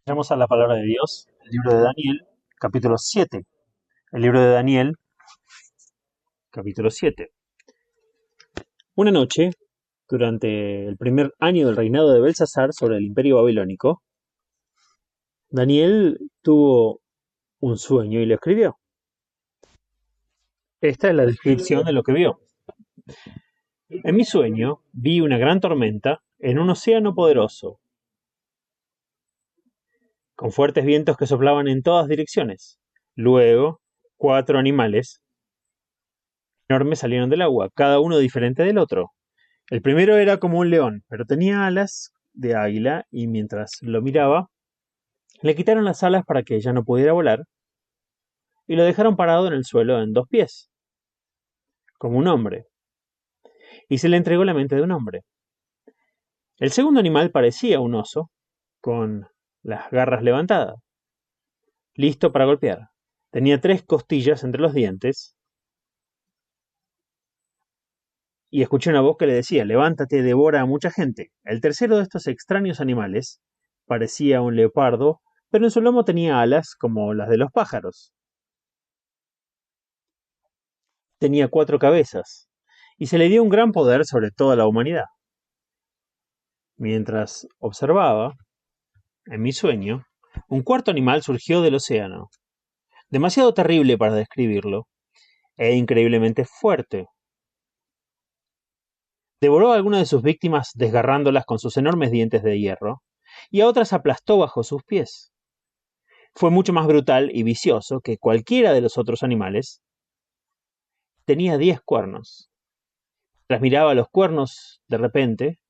Vamos a la palabra de Dios, el libro de Daniel, capítulo 7. El libro de Daniel, capítulo 7. Una noche, durante el primer año del reinado de Belsasar sobre el imperio babilónico, Daniel tuvo un sueño y lo escribió. Esta es la descripción de lo que vio. En mi sueño vi una gran tormenta en un océano poderoso, con fuertes vientos que soplaban en todas direcciones. Luego, 4 animales enormes salieron del agua, cada uno diferente del otro. El primero era como un león, pero tenía alas de águila y mientras lo miraba, le quitaron las alas para que ya no pudiera volar y lo dejaron parado en el suelo en 2 pies, como un hombre, y se le entregó la mente de un hombre. El segundo animal parecía un oso, con las garras levantadas, listo para golpear. Tenía 3 costillas entre los dientes y escuché una voz que le decía: levántate, devora a mucha gente. El tercero de estos extraños animales parecía un leopardo, pero en su lomo tenía alas como las de los pájaros. Tenía 4 cabezas, y se le dio un gran poder sobre toda la humanidad. Mientras observaba, en mi sueño, un cuarto animal surgió del océano, demasiado terrible para describirlo, e increíblemente fuerte. Devoró a algunas de sus víctimas desgarrándolas con sus enormes dientes de hierro, y a otras aplastó bajo sus pies. Fue mucho más brutal y vicioso que cualquiera de los otros animales. Tenía 10 cuernos. Tras miraba los cuernos, de repente,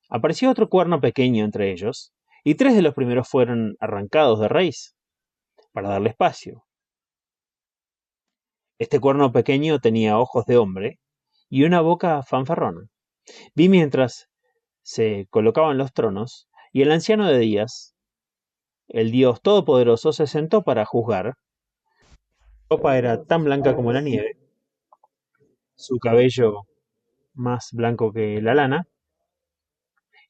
apareció otro cuerno pequeño entre ellos, y 3 de los primeros fueron arrancados de raíz, para darle espacio. Este cuerno pequeño tenía ojos de hombre y una boca fanfarrona. Vi mientras se colocaban los tronos, y el anciano de días, el Dios Todopoderoso, se sentó para juzgar. Su ropa era tan blanca como la nieve, su cabello más blanco que la lana,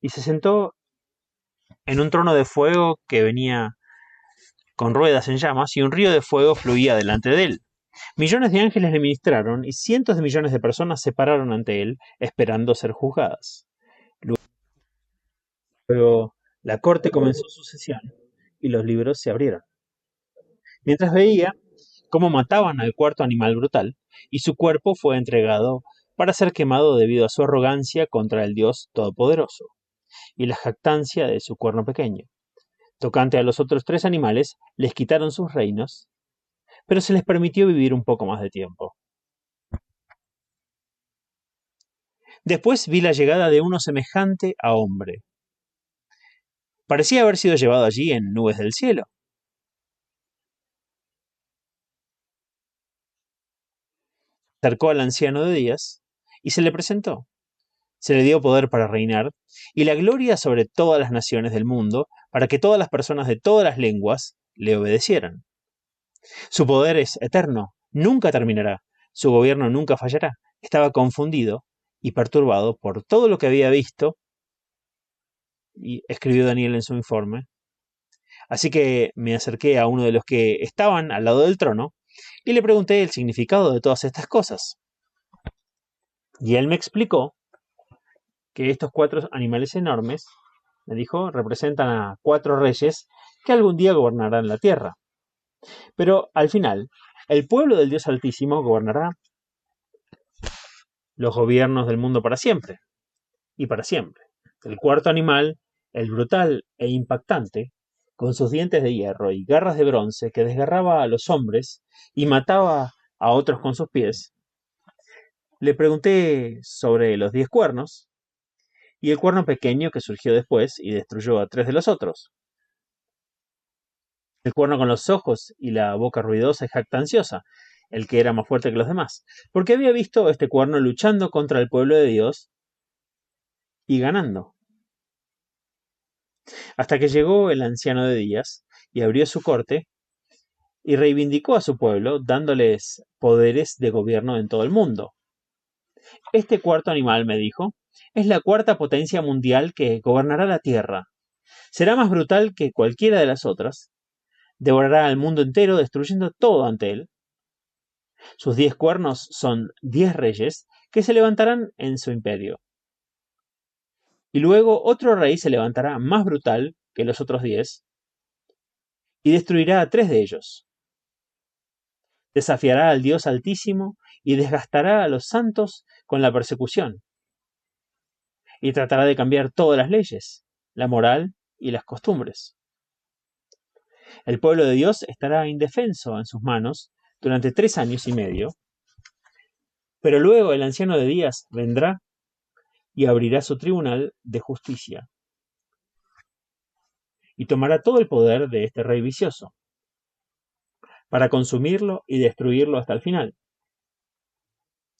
y se sentó en un trono de fuego que venía con ruedas en llamas, y un río de fuego fluía delante de él. Millones de ángeles le ministraron, y cientos de millones de personas se pararon ante él, esperando ser juzgadas. Luego la corte comenzó su sesión, y los libros se abrieron. Mientras veía cómo mataban al cuarto animal brutal, y su cuerpo fue entregado para ser quemado debido a su arrogancia contra el Dios Todopoderoso, y la jactancia de su cuerno pequeño. Tocante a los otros 3 animales, les quitaron sus reinos, pero se les permitió vivir un poco más de tiempo. Después vi la llegada de uno semejante a hombre. Parecía haber sido llevado allí en nubes del cielo. Se acercó al anciano de días y se le presentó. Se le dio poder para reinar y la gloria sobre todas las naciones del mundo, para que todas las personas de todas las lenguas le obedecieran. Su poder es eterno, nunca terminará, su gobierno nunca fallará. Estaba confundido y perturbado por todo lo que había visto, y escribió Daniel en su informe. Así que me acerqué a uno de los que estaban al lado del trono y le pregunté el significado de todas estas cosas. Y él me explicó que estos 4 animales enormes, me dijo, representan a 4 reyes que algún día gobernarán la tierra. Pero al final, el pueblo del Dios Altísimo gobernará los gobiernos del mundo para siempre y para siempre. El cuarto animal, el brutal e impactante, con sus dientes de hierro y garras de bronce que desgarraba a los hombres y mataba a otros con sus pies. Le pregunté sobre los 10 cuernos y el cuerno pequeño que surgió después y destruyó a 3 de los otros. El cuerno con los ojos y la boca ruidosa y jactanciosa, el que era más fuerte que los demás, porque había visto este cuerno luchando contra el pueblo de Dios y ganando. Hasta que llegó el anciano de días y abrió su corte y reivindicó a su pueblo, dándoles poderes de gobierno en todo el mundo. Este cuarto animal, me dijo, es la 4ª potencia mundial que gobernará la tierra. Será más brutal que cualquiera de las otras. Devorará al mundo entero, destruyendo todo ante él. Sus 10 cuernos son 10 reyes que se levantarán en su imperio. Y luego otro rey se levantará más brutal que los otros 10 y destruirá a 3 de ellos. Desafiará al Dios Altísimo y desgastará a los santos con la persecución. Y tratará de cambiar todas las leyes, la moral y las costumbres. El pueblo de Dios estará indefenso en sus manos durante 3 años y medio, pero luego el anciano de días vendrá y abrirá su tribunal de justicia y tomará todo el poder de este rey vicioso para consumirlo y destruirlo hasta el final.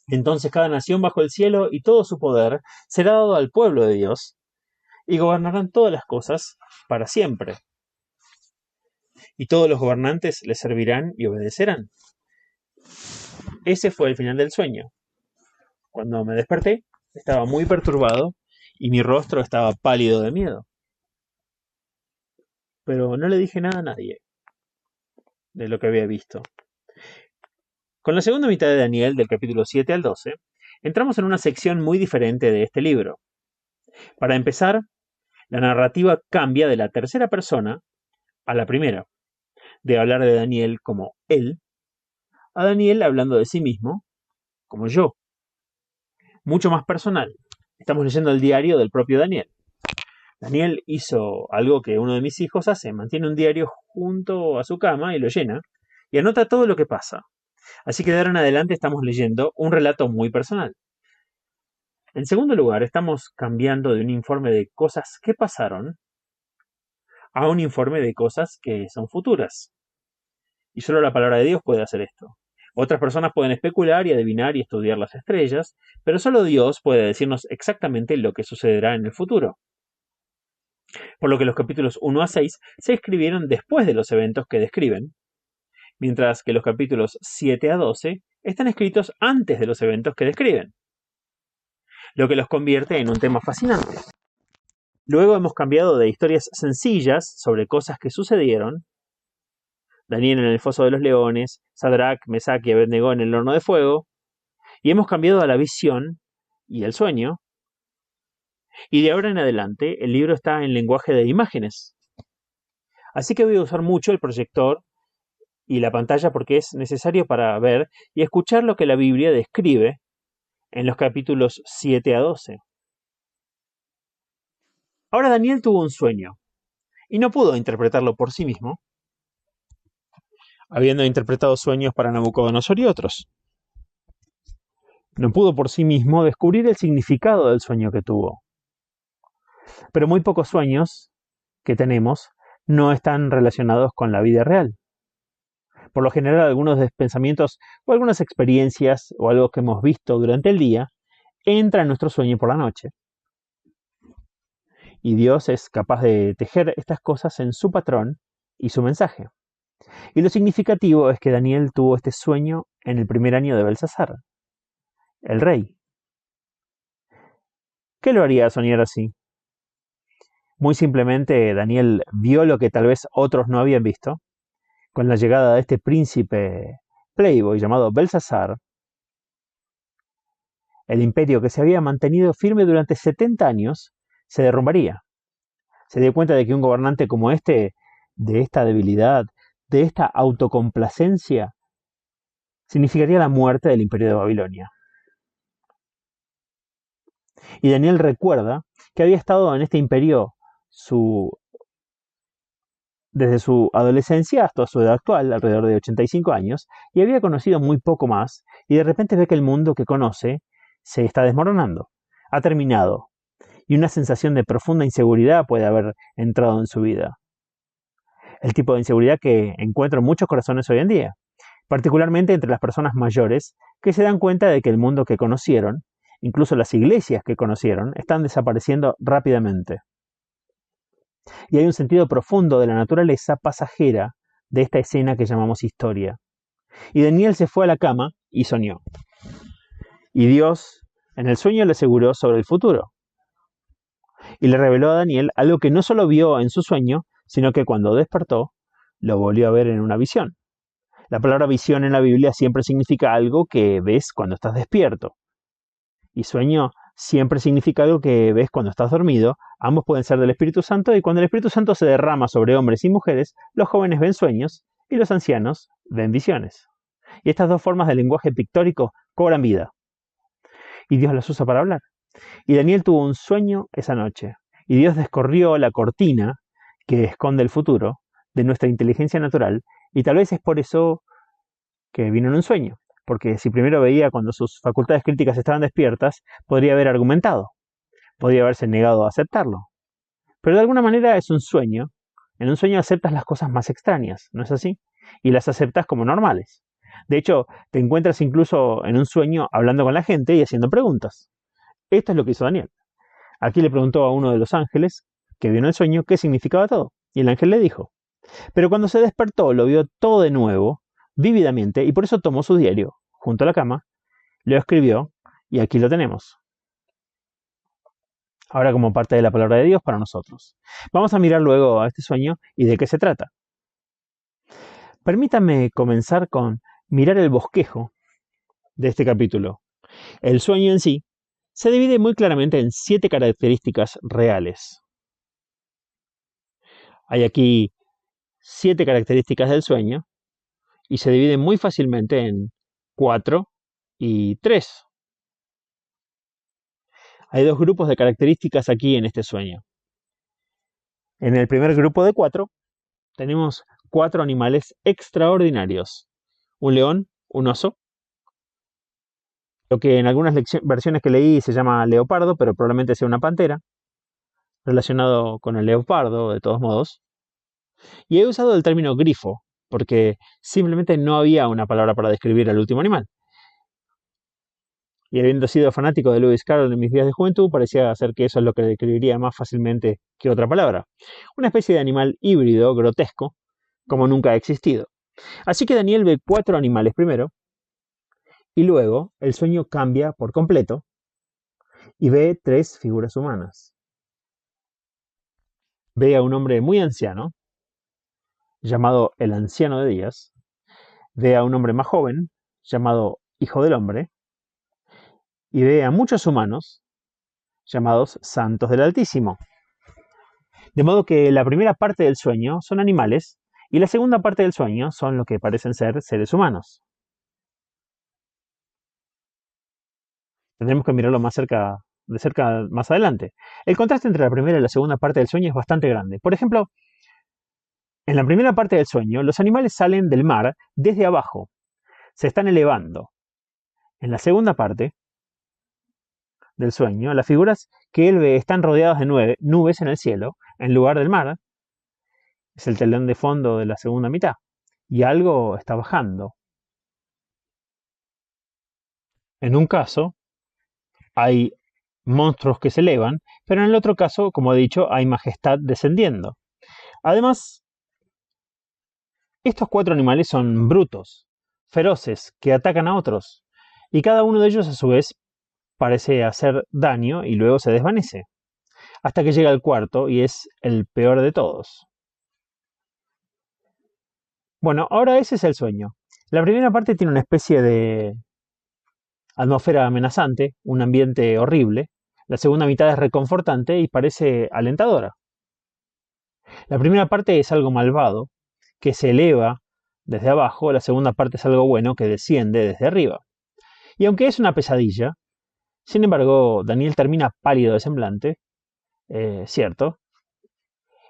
Entonces cada nación bajo el cielo y todo su poder será dado al pueblo de Dios y gobernarán todas las cosas para siempre. Y todos los gobernantes le servirán y obedecerán. Ese fue el final del sueño. Cuando me desperté, estaba muy perturbado y mi rostro estaba pálido de miedo. Pero no le dije nada a nadie de lo que había visto. Con la segunda mitad de Daniel, del capítulo 7 al 12, entramos en una sección muy diferente de este libro. Para empezar, la narrativa cambia de la tercera persona a la primera, de hablar de Daniel como él, a Daniel hablando de sí mismo como yo. Mucho más personal. Estamos leyendo el diario del propio Daniel. Daniel hizo algo que uno de mis hijos hace, mantiene un diario junto a su cama y lo llena, y anota todo lo que pasa. Así que de ahora en adelante estamos leyendo un relato muy personal. En segundo lugar, estamos cambiando de un informe de cosas que pasaron a un informe de cosas que son futuras. Y solo la palabra de Dios puede hacer esto. Otras personas pueden especular y adivinar y estudiar las estrellas, pero solo Dios puede decirnos exactamente lo que sucederá en el futuro. Por lo que los capítulos 1 a 6 se escribieron después de los eventos que describen, mientras que los capítulos 7 a 12 están escritos antes de los eventos que describen, lo que los convierte en un tema fascinante. Luego hemos cambiado de historias sencillas sobre cosas que sucedieron, Daniel en el foso de los leones, Sadrach, Mesach y Abednego en el horno de fuego, y hemos cambiado a la visión y el sueño, y de ahora en adelante el libro está en lenguaje de imágenes. Así que voy a usar mucho el proyector y la pantalla porque es necesario para ver y escuchar lo que la Biblia describe en los capítulos 7 a 12. Ahora Daniel tuvo un sueño y no pudo interpretarlo por sí mismo, habiendo interpretado sueños para Nabucodonosor y otros. No pudo por sí mismo descubrir el significado del sueño que tuvo. Pero muy pocos sueños que tenemos no están relacionados con la vida real. Por lo general, algunos pensamientos o algunas experiencias o algo que hemos visto durante el día entra en nuestro sueño por la noche. Y Dios es capaz de tejer estas cosas en su patrón y su mensaje. Y lo significativo es que Daniel tuvo este sueño en el primer año de Belsasar, el rey. ¿Qué lo haría soñar así? Muy simplemente, Daniel vio lo que tal vez otros no habían visto. Con la llegada de este príncipe playboy llamado Belsasar, el imperio que se había mantenido firme durante 70 años se derrumbaría. Se dio cuenta de que un gobernante como este, de esta debilidad, de esta autocomplacencia, significaría la muerte del imperio de Babilonia. Y Daniel recuerda que había estado en este imperio desde su adolescencia hasta su edad actual, alrededor de 85 años, y había conocido muy poco más, y de repente ve que el mundo que conoce se está desmoronando, ha terminado, y una sensación de profunda inseguridad puede haber entrado en su vida. El tipo de inseguridad que encuentro en muchos corazones hoy en día, particularmente entre las personas mayores que se dan cuenta de que el mundo que conocieron, incluso las iglesias que conocieron, están desapareciendo rápidamente. Y hay un sentido profundo de la naturaleza pasajera de esta escena que llamamos historia. Y Daniel se fue a la cama y soñó. Y Dios, en el sueño, le aseguró sobre el futuro. y le reveló a Daniel algo que no solo vio en su sueño, sino que cuando despertó, lo volvió a ver en una visión. La palabra visión en la Biblia siempre significa algo que ves cuando estás despierto. Y sueño siempre significa algo que ves cuando estás dormido. Ambos pueden ser del Espíritu Santo, y cuando el Espíritu Santo se derrama sobre hombres y mujeres, los jóvenes ven sueños y los ancianos ven visiones. Y estas dos formas de lenguaje pictórico cobran vida. Y Dios las usa para hablar. Y Daniel tuvo un sueño esa noche. Y Dios descorrió la cortina que esconde el futuro de nuestra inteligencia natural. Y tal vez es por eso que vino en un sueño. Porque si primero veía cuando sus facultades críticas estaban despiertas, podría haber argumentado. Podría haberse negado a aceptarlo. Pero de alguna manera es un sueño. En un sueño aceptas las cosas más extrañas, ¿no es así? Y las aceptas como normales. De hecho, te encuentras incluso en un sueño hablando con la gente y haciendo preguntas. Esto es lo que hizo Daniel. Aquí le preguntó a uno de los ángeles que vio en el sueño qué significaba todo. Y el ángel le dijo. Pero cuando se despertó, lo vio todo de nuevo, vívidamente, y por eso tomó su diario, junto a la cama, lo escribió, y aquí lo tenemos. Ahora como parte de la palabra de Dios para nosotros. Vamos a mirar luego a este sueño y de qué se trata. Permítanme comenzar con mirar el bosquejo de este capítulo. El sueño en sí se divide muy claramente en 7 características reales. Hay aquí 7 características del sueño y se divide muy fácilmente en 4 y 3. Hay 2 grupos de características aquí en este sueño. En el primer grupo de 4 tenemos 4 animales extraordinarios. Un león, un oso, lo que en algunas versiones que leí se llama leopardo, pero probablemente sea una pantera, relacionado con el leopardo de todos modos. Y he usado el término grifo, porque simplemente no había una palabra para describir al último animal. Y habiendo sido fanático de Lewis Carroll en mis días de juventud, parecía ser que eso es lo que describiría más fácilmente que otra palabra. Una especie de animal híbrido, grotesco, como nunca ha existido. Así que Daniel ve 4 animales primero, y luego el sueño cambia por completo, y ve 3 figuras humanas. Ve a un hombre muy anciano, llamado el Anciano de Días, ve a un hombre más joven, llamado Hijo del Hombre, y ve a muchos humanos, llamados Santos del Altísimo. De modo que la primera parte del sueño son animales, y la segunda parte del sueño son lo que parecen ser seres humanos. Tendremos que mirarlo de cerca más adelante. El contraste entre la primera y la segunda parte del sueño es bastante grande. Por ejemplo, en la primera parte del sueño, los animales salen del mar desde abajo, se están elevando. En la segunda parte del sueño, las figuras que él ve están rodeadas de nubes en el cielo, en lugar del mar. Es el telón de fondo de la segunda mitad. Y algo está bajando. En un caso, hay monstruos que se elevan, pero en el otro caso, como he dicho, hay majestad descendiendo. Además, estos 4 animales son brutos, feroces, que atacan a otros, y cada uno de ellos a su vez parece hacer daño y luego se desvanece, hasta que llega el cuarto y es el peor de todos. Bueno, ahora ese es el sueño. La primera parte tiene una especie de atmósfera amenazante, un ambiente horrible. La segunda mitad es reconfortante y parece alentadora. La primera parte es algo malvado, que se eleva desde abajo. La segunda parte es algo bueno, que desciende desde arriba. Y aunque es una pesadilla, sin embargo, Daniel termina pálido de semblante, cierto,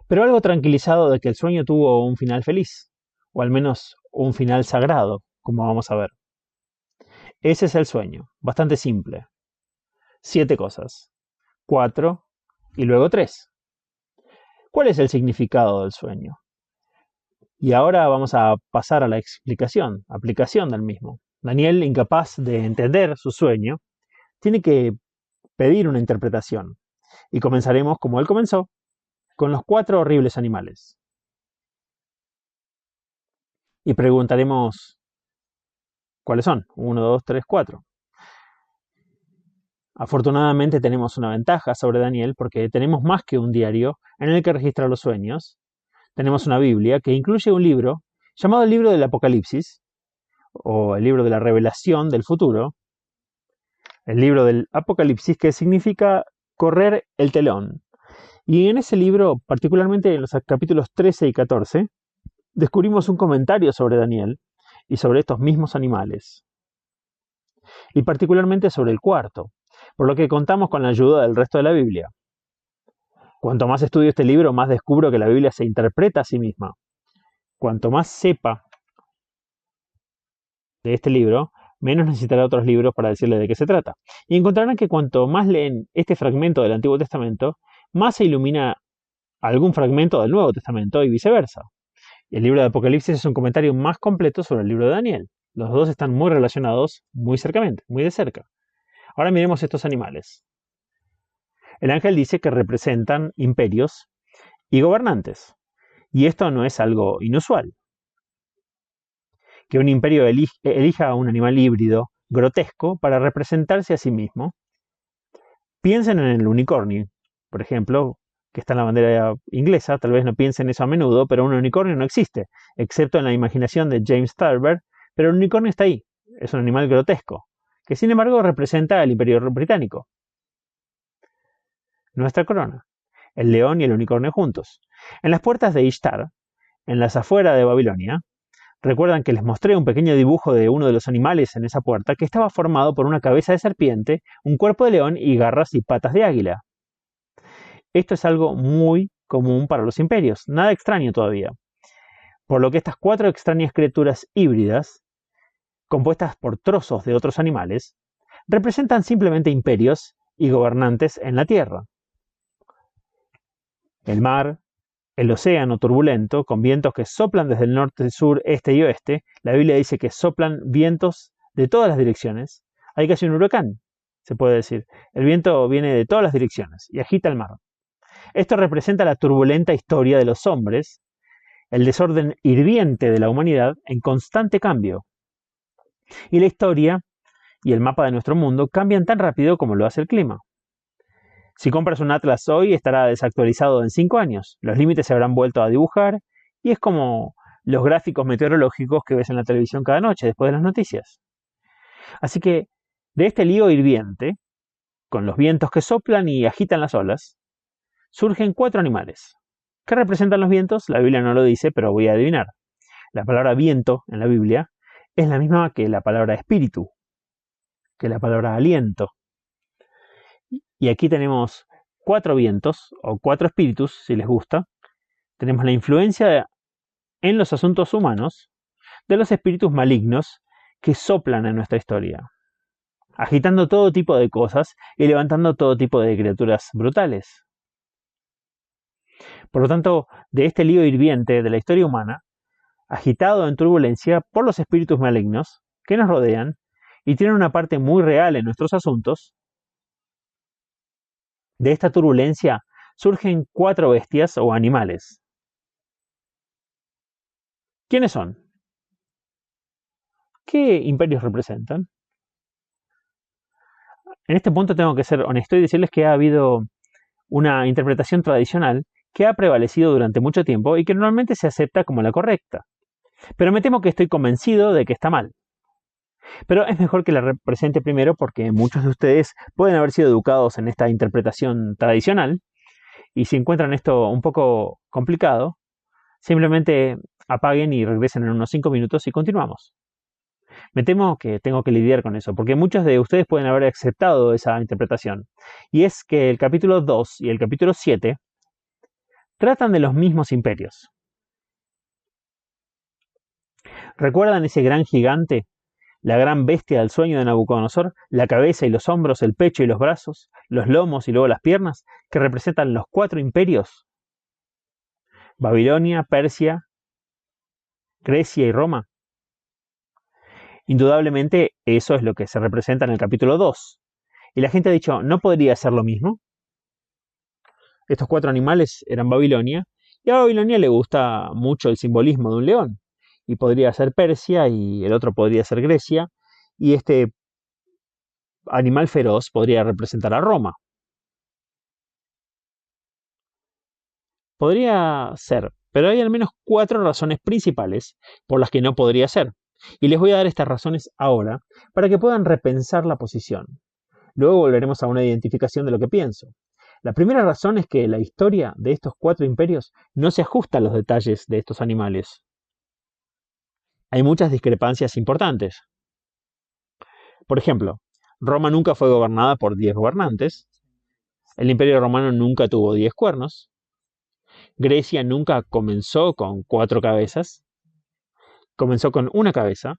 pero algo tranquilizado de que el sueño tuvo un final feliz, o al menos un final sagrado, como vamos a ver. Ese es el sueño, bastante simple. 7 cosas. 4 y luego 3. ¿Cuál es el significado del sueño? Y ahora vamos a pasar a la aplicación del mismo. Daniel, incapaz de entender su sueño, tiene que pedir una interpretación. Y comenzaremos como él comenzó, con los 4 horribles animales. Y preguntaremos, ¿cuáles son? 1, 2, 3, 4. Afortunadamente tenemos una ventaja sobre Daniel porque tenemos más que un diario en el que registra los sueños. Tenemos una Biblia que incluye un libro llamado el libro del Apocalipsis, o el libro de la revelación del futuro. El libro del Apocalipsis, que significa correr el telón. Y en ese libro, particularmente en los capítulos 13 y 14, descubrimos un comentario sobre Daniel y sobre estos mismos animales. Y particularmente sobre el cuarto, por lo que contamos con la ayuda del resto de la Biblia. Cuanto más estudio este libro, más descubro que la Biblia se interpreta a sí misma. Cuanto más sepa de este libro, menos necesitará otros libros para decirle de qué se trata. Y encontrarán que cuanto más leen este fragmento del Antiguo Testamento, más se ilumina algún fragmento del Nuevo Testamento y viceversa. El libro de Apocalipsis es un comentario más completo sobre el libro de Daniel. Los dos están muy relacionados muy cercamente, muy de cerca. Ahora miremos estos animales. El ángel dice que representan imperios y gobernantes. Y esto no es algo inusual. Que un imperio elija a un animal híbrido, grotesco, para representarse a sí mismo. Piensen en el unicornio, por ejemplo, que está en la bandera inglesa. Tal vez no piensen eso a menudo, pero un unicornio no existe, excepto en la imaginación de James Thurber. Pero el unicornio está ahí. Es un animal grotesco, que sin embargo representa al imperio británico. Nuestra corona. El león y el unicornio juntos. En las puertas de Ishtar, en las afueras de Babilonia, recuerdan que les mostré un pequeño dibujo de uno de los animales en esa puerta que estaba formado por una cabeza de serpiente, un cuerpo de león y garras y patas de águila. Esto es algo muy común para los imperios, nada extraño todavía. Por lo que estas 4 extrañas criaturas híbridas, compuestas por trozos de otros animales, representan simplemente imperios y gobernantes en la Tierra. El mar, el océano turbulento, con vientos que soplan desde el norte, sur, este y oeste. La Biblia dice que soplan vientos de todas las direcciones. Hay casi un huracán, se puede decir. El viento viene de todas las direcciones y agita el mar. Esto representa la turbulenta historia de los hombres, el desorden hirviente de la humanidad en constante cambio. Y la historia y el mapa de nuestro mundo cambian tan rápido como lo hace el clima. Si compras un atlas hoy, estará desactualizado en 5 años. Los límites se habrán vuelto a dibujar y es como los gráficos meteorológicos que ves en la televisión cada noche después de las noticias. Así que de este lío hirviente, con los vientos que soplan y agitan las olas, surgen 4 animales. ¿Qué representan los vientos? La Biblia no lo dice, pero voy a adivinar. La palabra viento en la Biblia es la misma que la palabra espíritu, que la palabra aliento. Y aquí tenemos 4 vientos, o 4 espíritus, si les gusta. Tenemos la influencia en los asuntos humanos de los espíritus malignos que soplan en nuestra historia, agitando todo tipo de cosas y levantando todo tipo de criaturas brutales. Por lo tanto, de este lío hirviente de la historia humana, agitado en turbulencia por los espíritus malignos que nos rodean y tienen una parte muy real en nuestros asuntos, de esta turbulencia surgen 4 bestias o animales. ¿Quiénes son? ¿Qué imperios representan? En este punto tengo que ser honesto y decirles que ha habido una interpretación tradicional que ha prevalecido durante mucho tiempo y que normalmente se acepta como la correcta. Pero me temo que estoy convencido de que está mal. Pero es mejor que la represente primero porque muchos de ustedes pueden haber sido educados en esta interpretación tradicional y si encuentran esto un poco complicado, simplemente apaguen y regresen en unos 5 minutos y continuamos. Me temo que tengo que lidiar con eso, porque muchos de ustedes pueden haber aceptado esa interpretación. Y es que el capítulo 2 y el capítulo 7 tratan de los mismos imperios. ¿Recuerdan ese gran gigante? La gran bestia del sueño de Nabucodonosor, la cabeza y los hombros, el pecho y los brazos, los lomos y luego las piernas, que representan los 4 imperios. Babilonia, Persia, Grecia y Roma. Indudablemente eso es lo que se representa en el capítulo 2. Y la gente ha dicho, ¿no podría ser lo mismo? Estos 4 animales eran Babilonia, y a Babilonia le gusta mucho el simbolismo de un león. Y podría ser Persia, y el otro podría ser Grecia, y este animal feroz podría representar a Roma. Podría ser, pero hay al menos 4 razones principales por las que no podría ser. Y les voy a dar estas razones ahora para que puedan repensar la posición. Luego volveremos a una identificación de lo que pienso. La primera razón es que la historia de estos 4 imperios no se ajusta a los detalles de estos animales. Hay muchas discrepancias importantes. Por ejemplo, Roma nunca fue gobernada por 10 gobernantes, el Imperio Romano nunca tuvo 10 cuernos, Grecia nunca comenzó con 4 cabezas, comenzó con una cabeza,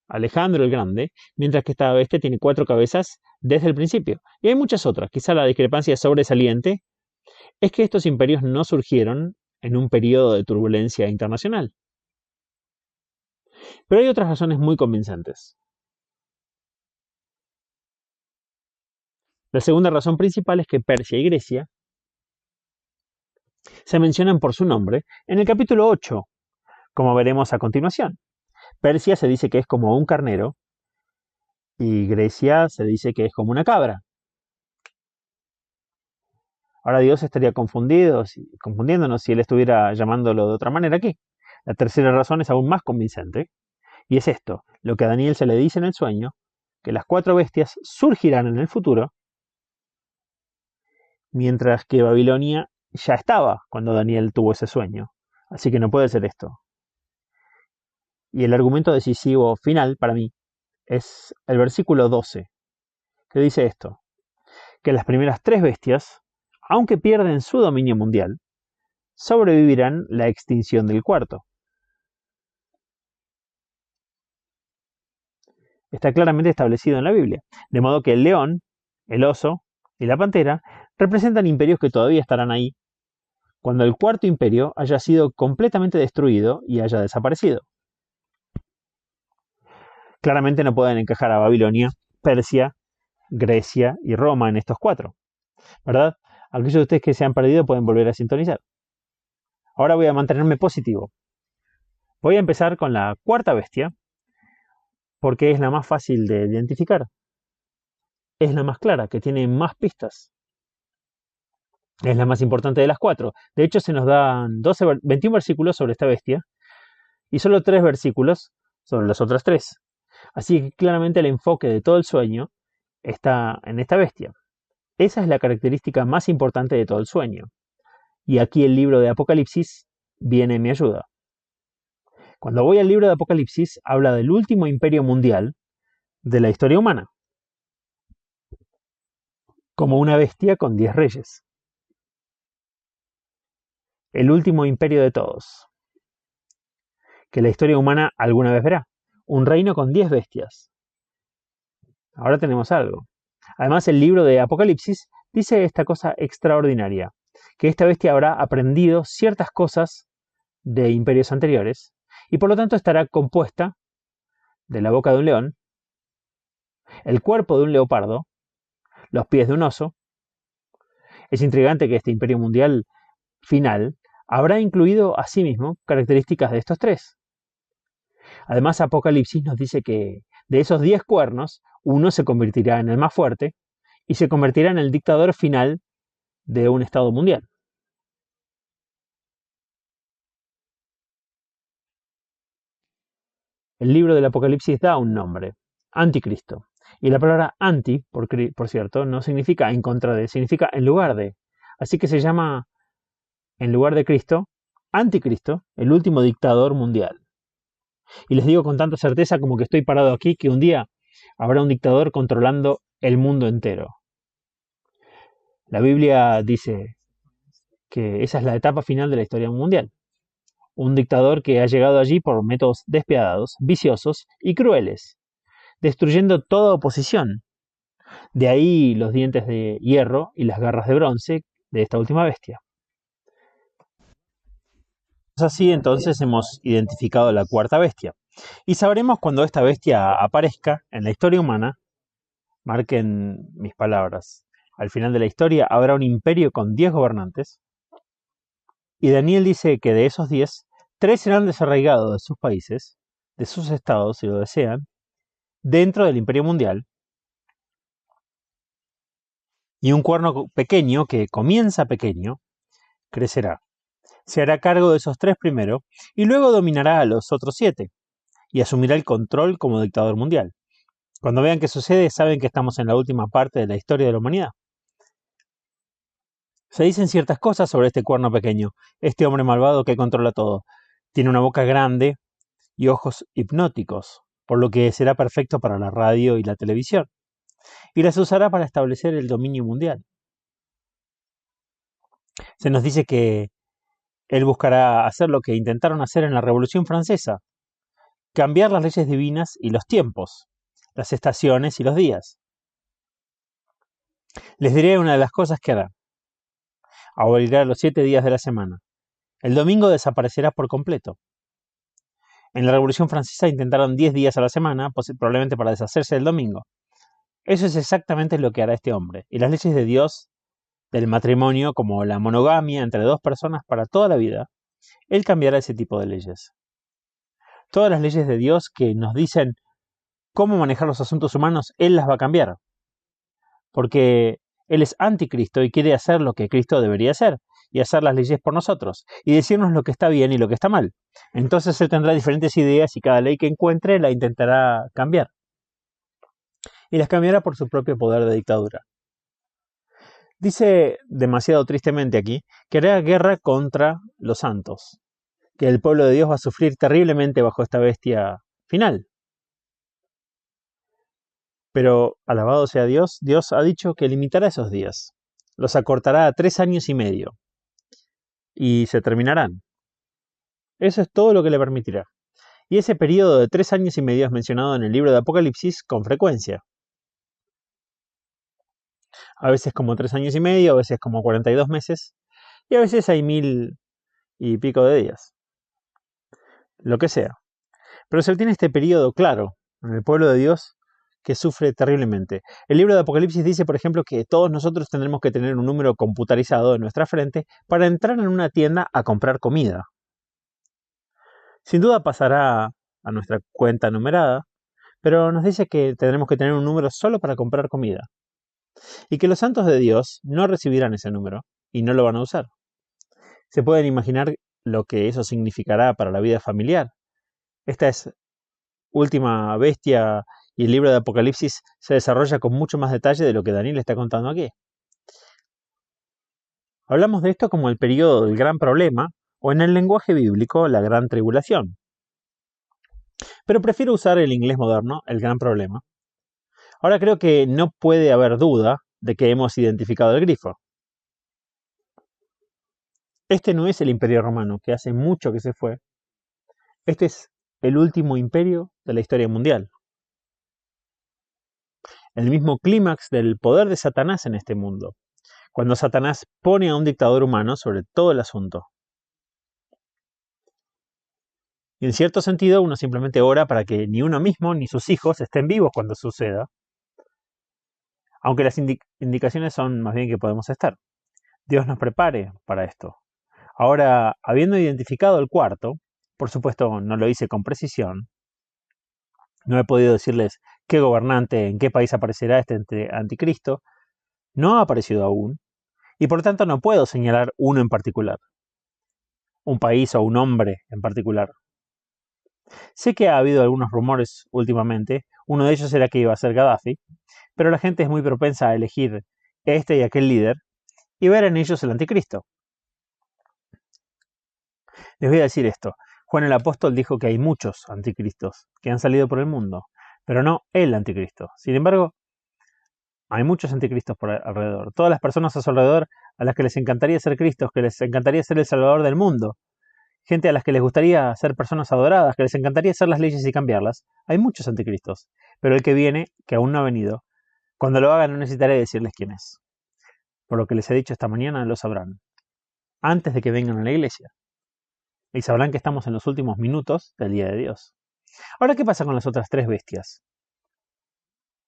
Alejandro el Grande, mientras que esta bestia tiene 4 cabezas desde el principio. Y hay muchas otras. Quizá la discrepancia sobresaliente es que estos imperios no surgieron en un periodo de turbulencia internacional. Pero hay otras razones muy convincentes. La segunda razón principal es que Persia y Grecia se mencionan por su nombre en el capítulo 8, como veremos a continuación. Persia se dice que es como un carnero y Grecia se dice que es como una cabra. Ahora Dios estaría confundiéndonos si Él estuviera llamándolo de otra manera aquí. La tercera razón es aún más convincente, y es esto, lo que a Daniel se le dice en el sueño, que las 4 bestias surgirán en el futuro, mientras que Babilonia ya estaba cuando Daniel tuvo ese sueño. Así que no puede ser esto. Y el argumento decisivo final para mí es el versículo 12, que dice esto, que las primeras 3 bestias, aunque pierden su dominio mundial, sobrevivirán la extinción del cuarto. Está claramente establecido en la Biblia, de modo que el león, el oso y la pantera representan imperios que todavía estarán ahí cuando el cuarto imperio haya sido completamente destruido y haya desaparecido. Claramente no pueden encajar a Babilonia, Persia, Grecia y Roma en estos 4, ¿verdad? Aquellos de ustedes que se han perdido pueden volver a sintonizar. Ahora voy a mantenerme positivo. Voy a empezar con la cuarta bestia, porque es la más fácil de identificar. Es la más clara, que tiene más pistas. Es la más importante de las 4. De hecho, se nos dan 21 versículos sobre esta bestia y solo 3 versículos sobre las otras 3. Así que claramente el enfoque de todo el sueño está en esta bestia. Esa es la característica más importante de todo el sueño. Y aquí el libro de Apocalipsis viene en mi ayuda. Cuando voy al libro de Apocalipsis, habla del último imperio mundial de la historia humana, como una bestia con 10 reyes. El último imperio de todos, que la historia humana alguna vez verá. Un reino con 10 bestias. Ahora tenemos algo. Además, el libro de Apocalipsis dice esta cosa extraordinaria, que esta bestia habrá aprendido ciertas cosas de imperios anteriores, y por lo tanto estará compuesta de la boca de un león, el cuerpo de un leopardo, los pies de un oso. Es intrigante que este imperio mundial final habrá incluido asimismo características de estos 3. Además, Apocalipsis nos dice que de esos 10 cuernos, uno se convertirá en el más fuerte y se convertirá en el dictador final de un estado mundial. El libro del Apocalipsis da un nombre, Anticristo. Y la palabra anti, por cierto, no significa en contra de, significa en lugar de. Así que se llama, en lugar de Cristo, Anticristo, el último dictador mundial. Y les digo con tanta certeza como que estoy parado aquí, que un día habrá un dictador controlando el mundo entero. La Biblia dice que esa es la etapa final de la historia mundial. Un dictador que ha llegado allí por métodos despiadados, viciosos y crueles, destruyendo toda oposición. De ahí los dientes de hierro y las garras de bronce de esta última bestia. Así entonces hemos identificado la cuarta bestia. Y sabremos cuando esta bestia aparezca en la historia humana. Marquen mis palabras. Al final de la historia habrá un imperio con 10 gobernantes. Y Daniel dice que de esos 10, 3 serán desarraigados de sus países, de sus estados, si lo desean, dentro del imperio mundial. Y un cuerno pequeño, que comienza pequeño, crecerá. Se hará cargo de esos 3 primero y luego dominará a los otros 7 y asumirá el control como dictador mundial. Cuando vean qué sucede, saben que estamos en la última parte de la historia de la humanidad. Se dicen ciertas cosas sobre este cuerno pequeño, este hombre malvado que controla todo. Tiene una boca grande y ojos hipnóticos, por lo que será perfecto para la radio y la televisión, y las usará para establecer el dominio mundial. Se nos dice que él buscará hacer lo que intentaron hacer en la Revolución Francesa, cambiar las leyes divinas y los tiempos, las estaciones y los días. Les diré una de las cosas que hará. Abolirá los 7 días de la semana. El domingo desaparecerá por completo. En la Revolución Francesa intentaron 10 días a la semana, probablemente para deshacerse del domingo. Eso es exactamente lo que hará este hombre. Y las leyes de Dios, del matrimonio, como la monogamia entre 2 personas para toda la vida, él cambiará ese tipo de leyes. Todas las leyes de Dios que nos dicen cómo manejar los asuntos humanos, él las va a cambiar. Porque él es anticristo y quiere hacer lo que Cristo debería hacer, y hacer las leyes por nosotros, y decirnos lo que está bien y lo que está mal. Entonces él tendrá diferentes ideas y cada ley que encuentre la intentará cambiar. Y las cambiará por su propio poder de dictadura. Dice demasiado tristemente aquí que hará guerra contra los santos, que el pueblo de Dios va a sufrir terriblemente bajo esta bestia final. Pero, alabado sea Dios, Dios ha dicho que limitará esos días. Los acortará a 3 años y medio. Y se terminarán. Eso es todo lo que le permitirá. Y ese periodo de 3 años y medio es mencionado en el libro de Apocalipsis con frecuencia. A veces como 3 años y medio, a veces como 42 meses, y a veces hay 1000 y pico de días. Lo que sea. Pero se tiene este periodo claro en el pueblo de Dios que sufre terriblemente. El libro de Apocalipsis dice, por ejemplo, que todos nosotros tendremos que tener un número computarizado en nuestra frente para entrar en una tienda a comprar comida. Sin duda pasará a nuestra cuenta numerada, pero nos dice que tendremos que tener un número solo para comprar comida. Y que los santos de Dios no recibirán ese número y no lo van a usar. Se pueden imaginar lo que eso significará para la vida familiar. Esta es última bestia y el libro de Apocalipsis se desarrolla con mucho más detalle de lo que Daniel está contando aquí. Hablamos de esto como el periodo del gran problema, o en el lenguaje bíblico, la gran tribulación. Pero prefiero usar el inglés moderno, el gran problema. Ahora creo que no puede haber duda de que hemos identificado el grifo. Este no es el Imperio Romano, que hace mucho que se fue. Este es el último imperio de la historia mundial. El mismo clímax del poder de Satanás en este mundo, cuando Satanás pone a un dictador humano sobre todo el asunto. Y en cierto sentido, uno simplemente ora para que ni uno mismo ni sus hijos estén vivos cuando suceda, aunque las indicaciones son más bien que podemos estar. Dios nos prepare para esto. Ahora, habiendo identificado el cuarto, por supuesto no lo hice con precisión, no he podido decirles qué gobernante, en qué país aparecerá este anticristo, no ha aparecido aún, y por tanto no puedo señalar uno en particular, un país o un hombre en particular. Sé que ha habido algunos rumores últimamente, uno de ellos era que iba a ser Gaddafi, pero la gente es muy propensa a elegir este y aquel líder y ver en ellos el anticristo. Les voy a decir esto. Juan el Apóstol dijo que hay muchos anticristos que han salido por el mundo, pero no el anticristo. Sin embargo, hay muchos anticristos por alrededor. Todas las personas a su alrededor a las que les encantaría ser Cristos, que les encantaría ser el Salvador del mundo. Gente a las que les gustaría ser personas adoradas, que les encantaría hacer las leyes y cambiarlas. Hay muchos anticristos. Pero el que viene, que aún no ha venido, cuando lo haga no necesitaré decirles quién es. Por lo que les he dicho esta mañana lo sabrán. Antes de que vengan a la iglesia. Y sabrán que estamos en los últimos minutos del día de Dios. Ahora, ¿qué pasa con las otras 3 bestias?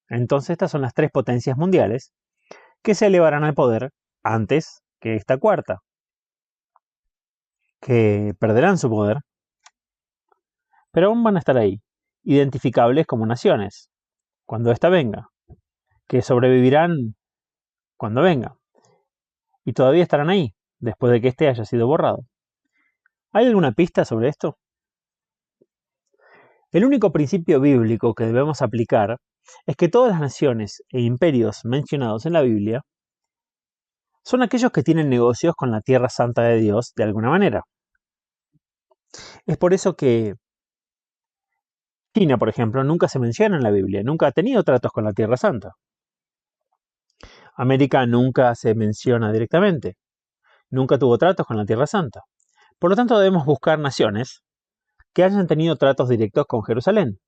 Entonces estas son las 3 potencias mundiales que se elevarán al poder antes que esta cuarta, que perderán su poder, pero aún van a estar ahí, identificables como naciones, cuando ésta venga, que sobrevivirán cuando venga. Y todavía estarán ahí, después de que éste haya sido borrado. ¿Hay alguna pista sobre esto? El único principio bíblico que debemos aplicar es que todas las naciones e imperios mencionados en la Biblia son aquellos que tienen negocios con la tierra santa de Dios de alguna manera. Es por eso que China, por ejemplo, nunca se menciona en la Biblia, nunca ha tenido tratos con la tierra santa. América nunca se menciona directamente, nunca tuvo tratos con la tierra santa. Por lo tanto, debemos buscar naciones que hayan tenido tratos directos con Jerusalén,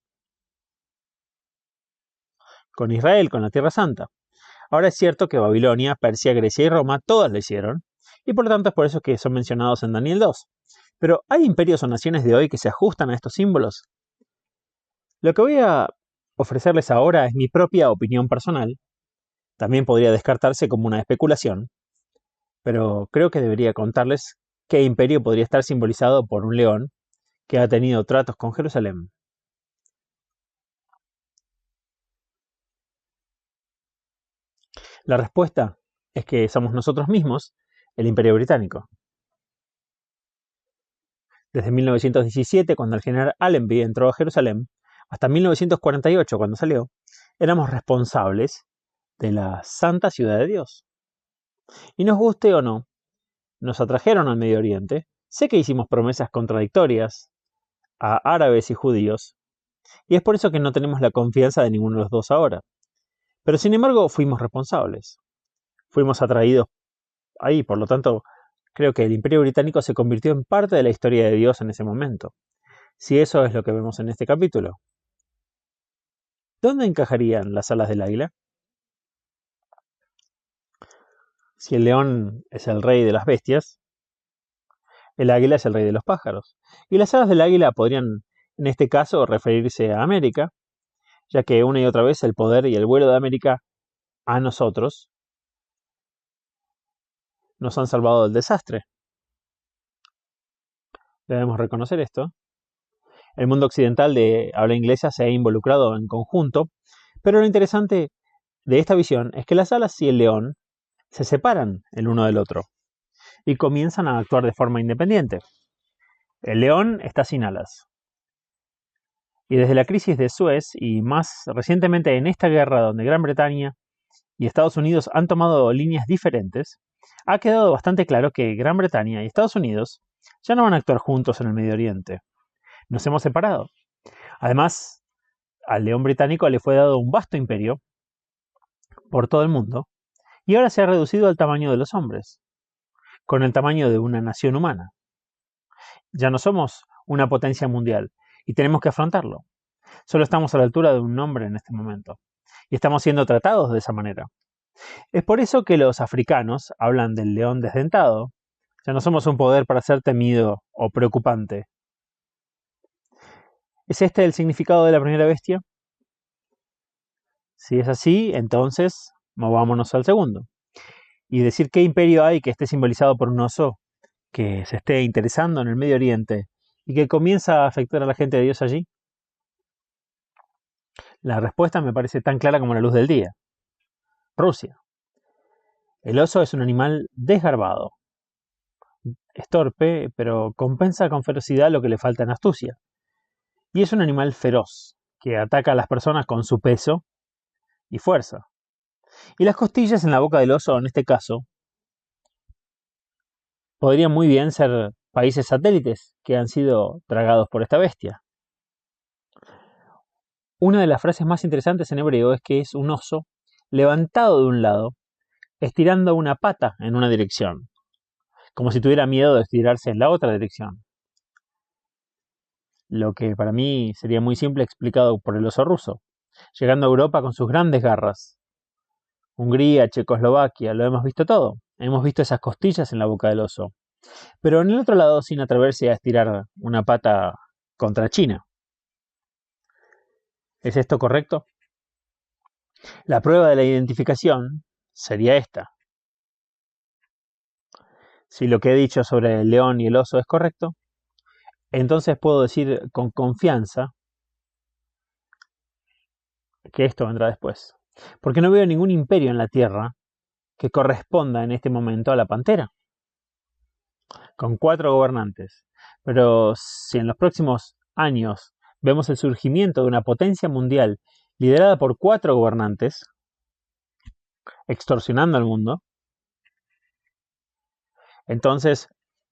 con Israel, con la tierra santa. Ahora es cierto que Babilonia, Persia, Grecia y Roma todas lo hicieron, y por lo tanto es por eso que son mencionados en Daniel 2. Pero ¿hay imperios o naciones de hoy que se ajustan a estos símbolos? Lo que voy a ofrecerles ahora es mi propia opinión personal. También podría descartarse como una especulación, pero creo que debería contarles qué imperio podría estar simbolizado por un león que ha tenido tratos con Jerusalén. La respuesta es que somos nosotros mismos, el Imperio Británico. Desde 1917, cuando el general Allenby entró a Jerusalén, hasta 1948, cuando salió, éramos responsables de la Santa Ciudad de Dios. Y nos guste o no, nos atrajeron al Medio Oriente. Sé que hicimos promesas contradictorias a árabes y judíos, y es por eso que no tenemos la confianza de ninguno de los dos ahora. Pero sin embargo, fuimos responsables. Fuimos atraídos ahí, por lo tanto, creo que el Imperio Británico se convirtió en parte de la historia de Dios en ese momento. Si eso es lo que vemos en este capítulo. ¿Dónde encajarían las alas del águila? Si el león es el rey de las bestias, el águila es el rey de los pájaros. Y las alas del águila podrían, en este caso, referirse a América, ya que una y otra vez el poder y el vuelo de América a nosotros nos han salvado del desastre. Debemos reconocer esto. El mundo occidental de habla inglesa se ha involucrado en conjunto, pero lo interesante de esta visión es que las alas y el león se separan el uno del otro y comienzan a actuar de forma independiente. El león está sin alas. Y desde la crisis de Suez y más recientemente en esta guerra donde Gran Bretaña y Estados Unidos han tomado líneas diferentes, ha quedado bastante claro que Gran Bretaña y Estados Unidos ya no van a actuar juntos en el Medio Oriente. Nos hemos separado. Además, al león británico le fue dado un vasto imperio por todo el mundo y ahora se ha reducido al tamaño de los hombres, con el tamaño de una nación humana. Ya no somos una potencia mundial y tenemos que afrontarlo. Solo estamos a la altura de un hombre en este momento y estamos siendo tratados de esa manera. Es por eso que los africanos hablan del león desdentado. Ya no somos un poder para ser temido o preocupante. ¿Es este el significado de la primera bestia? Si es así, entonces movámonos al segundo. Y decir qué imperio hay que esté simbolizado por un oso que se esté interesando en el Medio Oriente y que comienza a afectar a la gente de Dios allí. La respuesta me parece tan clara como la luz del día. Rusia. El oso es un animal desgarbado. Es torpe, pero compensa con ferocidad lo que le falta en astucia. Y es un animal feroz, que ataca a las personas con su peso y fuerza. Y las costillas en la boca del oso, en este caso, podrían muy bien ser países satélites que han sido tragados por esta bestia. Una de las frases más interesantes en hebreo es que es un oso levantado de un lado, estirando una pata en una dirección, como si tuviera miedo de estirarse en la otra dirección. Lo que para mí sería muy simple explicado por el oso ruso, llegando a Europa con sus grandes garras. Hungría, Checoslovaquia, lo hemos visto todo. Hemos visto esas costillas en la boca del oso. Pero en el otro lado sin atreverse a estirar una pata contra China. ¿Es esto correcto? La prueba de la identificación sería esta. Si lo que he dicho sobre el león y el oso es correcto, entonces puedo decir con confianza que esto vendrá después. Porque no veo ningún imperio en la tierra que corresponda en este momento a la Pantera, con 4 gobernantes. Pero si en los próximos años vemos el surgimiento de una potencia mundial liderada por 4 gobernantes, extorsionando al mundo, entonces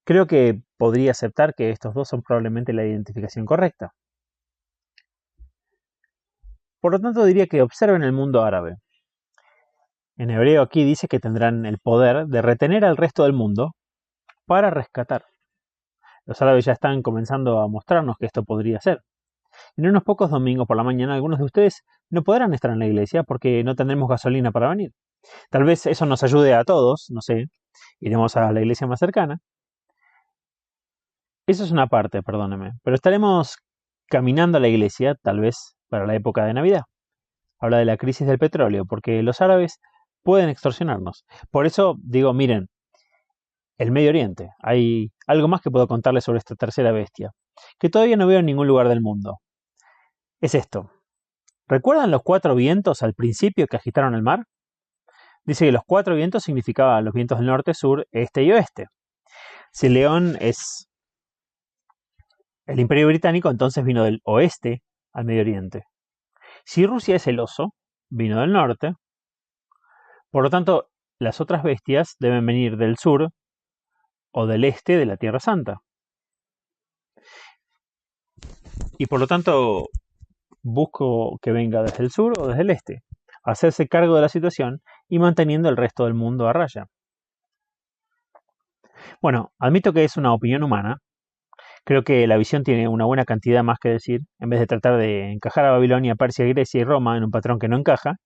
creo que podría aceptar que estos dos son probablemente la identificación correcta. Por lo tanto, diría que observen el mundo árabe. En hebreo aquí dice que tendrán el poder de retener al resto del mundo para rescatar. Los árabes ya están comenzando a mostrarnos que esto podría ser. En unos pocos domingos por la mañana, algunos de ustedes no podrán estar en la iglesia porque no tendremos gasolina para venir. Tal vez eso nos ayude a todos, no sé, iremos a la iglesia más cercana. Eso es una parte, perdóneme, pero estaremos caminando a la iglesia, tal vez para la época de Navidad. Habla de la crisis del petróleo, porque los árabes pueden extorsionarnos. Por eso digo, miren, el Medio Oriente. Hay algo más que puedo contarles sobre esta tercera bestia, que todavía no veo en ningún lugar del mundo. Es esto. ¿Recuerdan los 4 vientos al principio que agitaron el mar? Dice que los 4 vientos significaban los vientos del norte, sur, este y oeste. Si el león es el Imperio Británico, entonces vino del oeste al Medio Oriente. Si Rusia es el oso, vino del norte. Por lo tanto, las otras bestias deben venir del sur o del este de la Tierra Santa. Y por lo tanto, busco que venga desde el sur o desde el este, hacerse cargo de la situación y manteniendo el resto del mundo a raya. Bueno, admito que es una opinión humana. Creo que la visión tiene una buena cantidad más que decir. En vez de tratar de encajar a Babilonia, Persia, Grecia y Roma en un patrón que no encaja,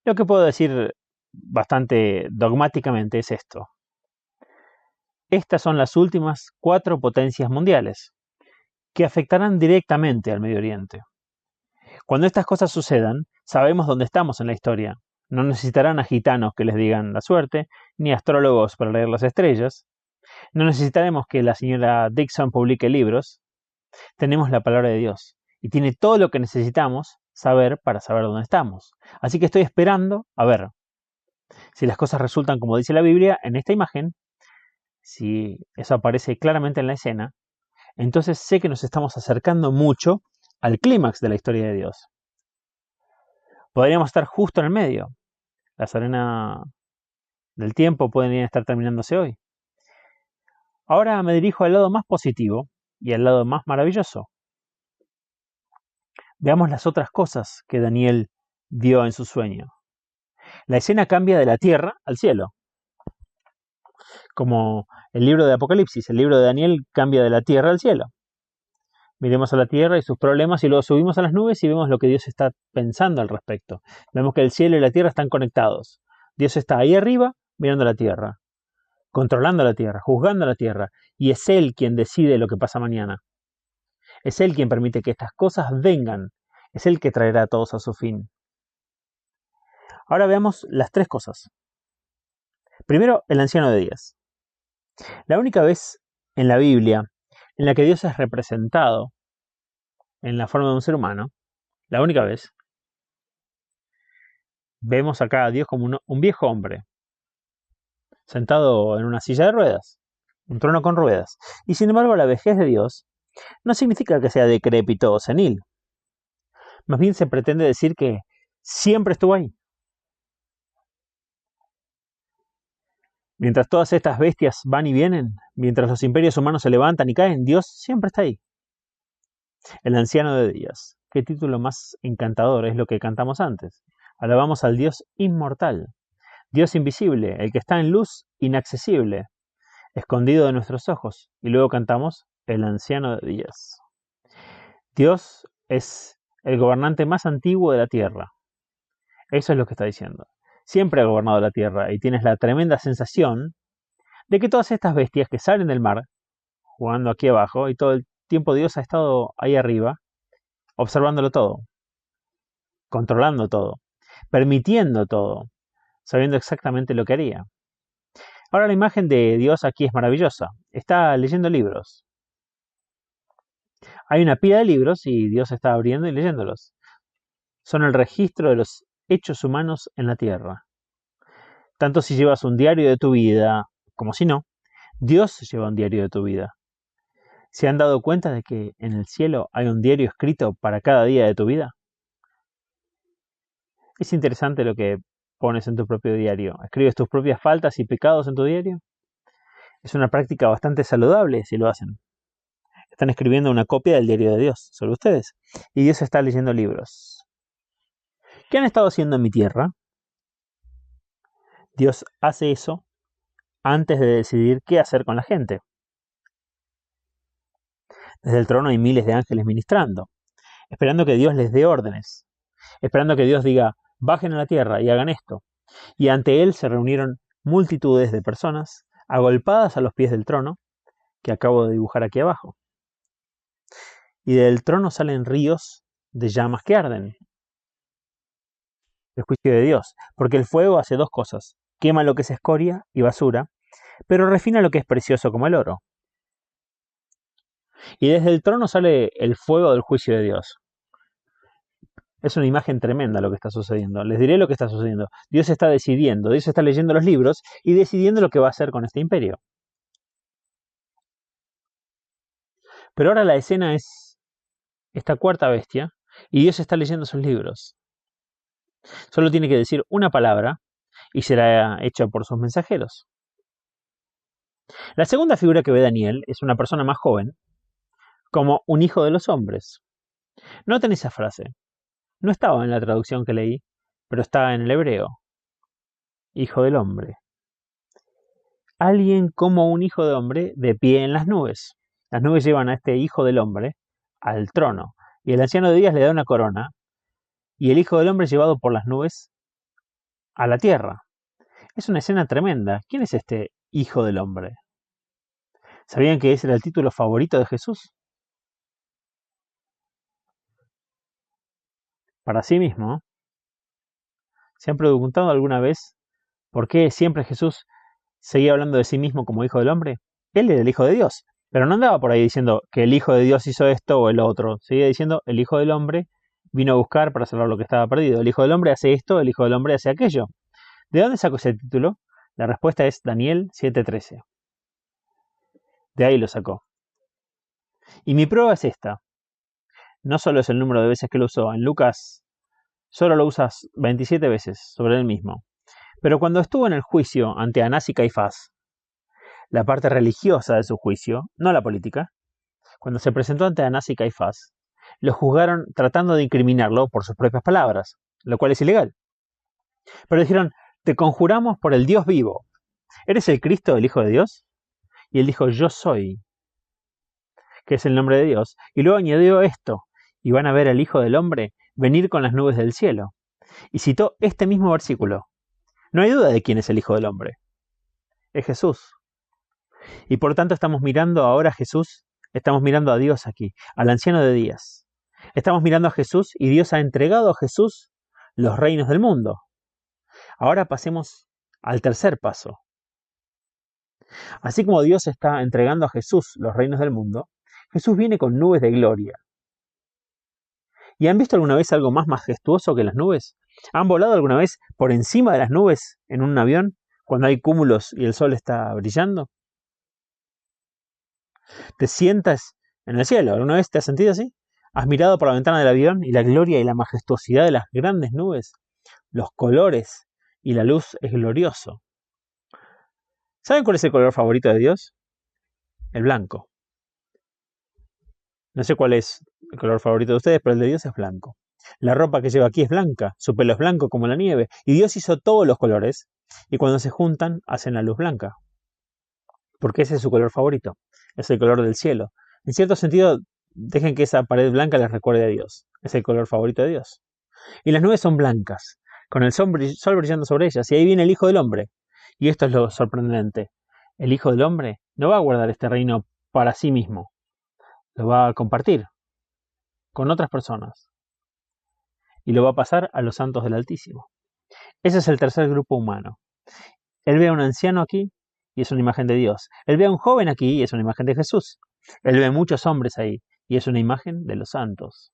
lo que puedo decir bastante dogmáticamente es esto. Estas son las últimas 4 potencias mundiales que afectarán directamente al Medio Oriente. Cuando estas cosas sucedan, sabemos dónde estamos en la historia. No necesitarán a gitanos que les digan la suerte, ni astrólogos para leer las estrellas. No necesitaremos que la señora Dixon publique libros. Tenemos la palabra de Dios y tiene todo lo que necesitamos saber para saber dónde estamos. Así que estoy esperando a ver si las cosas resultan como dice la Biblia en esta imagen, si eso aparece claramente en la escena, entonces sé que nos estamos acercando mucho al clímax de la historia de Dios. Podríamos estar justo en el medio. Las arenas del tiempo pueden estar terminándose hoy. Ahora me dirijo al lado más positivo y al lado más maravilloso. Veamos las otras cosas que Daniel vio en su sueño. La escena cambia de la tierra al cielo. Como el libro de Apocalipsis, el libro de Daniel cambia de la tierra al cielo. Miremos a la tierra y sus problemas y luego subimos a las nubes y vemos lo que Dios está pensando al respecto. Vemos que el cielo y la tierra están conectados. Dios está ahí arriba mirando la tierra, controlando la tierra, juzgando la tierra, y es Él quien decide lo que pasa mañana. Es Él quien permite que estas cosas vengan. Es Él que traerá a todos a su fin. Ahora veamos las 3 cosas. Primero, el anciano de días. La única vez en la Biblia en la que Dios es representado en la forma de un ser humano, la única vez, vemos acá a Dios como un viejo hombre, sentado en una silla de ruedas, un trono con ruedas. Y sin embargo, la vejez de Dios no significa que sea decrépito o senil. Más bien se pretende decir que siempre estuvo ahí. Mientras todas estas bestias van y vienen, mientras los imperios humanos se levantan y caen, Dios siempre está ahí. El anciano de días. Qué título más encantador, es lo que cantamos antes. Alabamos al Dios inmortal, Dios invisible, el que está en luz inaccesible, escondido de nuestros ojos. Y luego cantamos el anciano de días. Dios es el gobernante más antiguo de la tierra. Eso es lo que está diciendo. Siempre ha gobernado la tierra y tienes la tremenda sensación de que todas estas bestias que salen del mar, jugando aquí abajo, y todo el tiempo Dios ha estado ahí arriba, observándolo todo, controlando todo, permitiendo todo, sabiendo exactamente lo que haría. Ahora la imagen de Dios aquí es maravillosa. Está leyendo libros. Hay una pila de libros y Dios está abriendo y leyéndolos. Son el registro de los hechos humanos en la tierra. tanto si llevas un diario de tu vida como si no. Dios lleva un diario de tu vida. ¿Se han dado cuenta de que en el cielo hay un diario escrito para cada día de tu vida? Es interesante lo que pones en tu propio diario. ¿Escribes tus propias faltas y pecados en tu diario? Es una práctica bastante saludable si lo hacen. Están escribiendo una copia del diario de Dios sobre ustedes. Y Dios está leyendo libros. ¿Qué han estado haciendo en mi tierra? Dios hace eso antes de decidir qué hacer con la gente. Desde el trono hay miles de ángeles ministrando, esperando que Dios les dé órdenes, esperando que Dios diga, bajen a la tierra y hagan esto. Y ante Él se reunieron multitudes de personas agolpadas a los pies del trono, que acabo de dibujar aquí abajo. Y del trono salen ríos de llamas que arden. El juicio de Dios, porque el fuego hace dos cosas: quema lo que es escoria y basura, pero refina lo que es precioso como el oro. Y desde el trono sale el fuego del juicio de Dios. Es una imagen tremenda lo que está sucediendo. Les diré lo que está sucediendo. Dios está decidiendo, Dios está leyendo los libros y decidiendo lo que va a hacer con este imperio. Pero ahora la escena es esta cuarta bestia y Dios está leyendo sus libros. Solo tiene que decir una palabra y será hecha por sus mensajeros. La segunda figura que ve Daniel es una persona más joven, como un hijo de los hombres. Noten esa frase. No estaba en la traducción que leí, pero está en el hebreo. Hijo del hombre. Alguien como un hijo de hombre de pie en las nubes. Las nubes llevan a este hijo del hombre al trono, y el anciano de días le da una corona, y el hijo del hombre es llevado por las nubes a la tierra. Es una escena tremenda. ¿Quién es este hijo del hombre? ¿Sabían que ese era el título favorito de Jesús? Para sí mismo. ¿Se han preguntado alguna vez por qué siempre Jesús seguía hablando de sí mismo como hijo del hombre? Él era el hijo de Dios, pero no andaba por ahí diciendo que el hijo de Dios hizo esto o el otro. Seguía diciendo, el hijo del hombre vino a buscar para salvar lo que estaba perdido. El hijo del hombre hace esto, el hijo del hombre hace aquello. ¿De dónde sacó ese título? La respuesta es Daniel 7:13. De ahí lo sacó. Y mi prueba es esta. No solo es el número de veces que lo usó. En Lucas solo lo usas 27 veces sobre él mismo. Pero cuando estuvo en el juicio ante Anás y Caifás, la parte religiosa de su juicio, no la política, cuando se presentó ante Anás y Caifás, lo juzgaron tratando de incriminarlo por sus propias palabras, lo cual es ilegal. Pero dijeron, te conjuramos por el Dios vivo. ¿Eres el Cristo, el Hijo de Dios? Y él dijo, yo soy, que es el nombre de Dios. Y luego añadió esto, y van a ver al Hijo del Hombre venir con las nubes del cielo. Y citó este mismo versículo. No hay duda de quién es el Hijo del Hombre. Es Jesús. Y por tanto estamos mirando ahora a Jesús, estamos mirando a Dios aquí, al anciano de días. Estamos mirando a Jesús y Dios ha entregado a Jesús los reinos del mundo. Ahora pasemos al tercer paso. Así como Dios está entregando a Jesús los reinos del mundo, Jesús viene con nubes de gloria. ¿Y han visto alguna vez algo más majestuoso que las nubes? ¿Han volado alguna vez por encima de las nubes en un avión cuando hay cúmulos y el sol está brillando? ¿Te sientas en el cielo? ¿Alguna vez te has sentido así? ¿Has mirado por la ventana del avión y la gloria y la majestuosidad de las grandes nubes? Los colores y la luz es glorioso. ¿Saben cuál es el color favorito de Dios? El blanco. No sé cuál es el color favorito de ustedes, pero el de Dios es blanco. La ropa que lleva aquí es blanca, su pelo es blanco como la nieve, y Dios hizo todos los colores, y cuando se juntan hacen la luz blanca. Porque ese es su color favorito, es el color del cielo. En cierto sentido, dejen que esa pared blanca les recuerde a Dios, es el color favorito de Dios. Y las nubes son blancas, con el sol brillando sobre ellas, y ahí viene el Hijo del Hombre. Y esto es lo sorprendente. El Hijo del Hombre no va a guardar este reino para sí mismo, lo va a compartir con otras personas y lo va a pasar a los santos del Altísimo. Ese es el tercer grupo humano. Él ve a un anciano aquí y es una imagen de Dios. Él ve a un joven aquí y es una imagen de Jesús. Él ve muchos hombres ahí y es una imagen de los santos.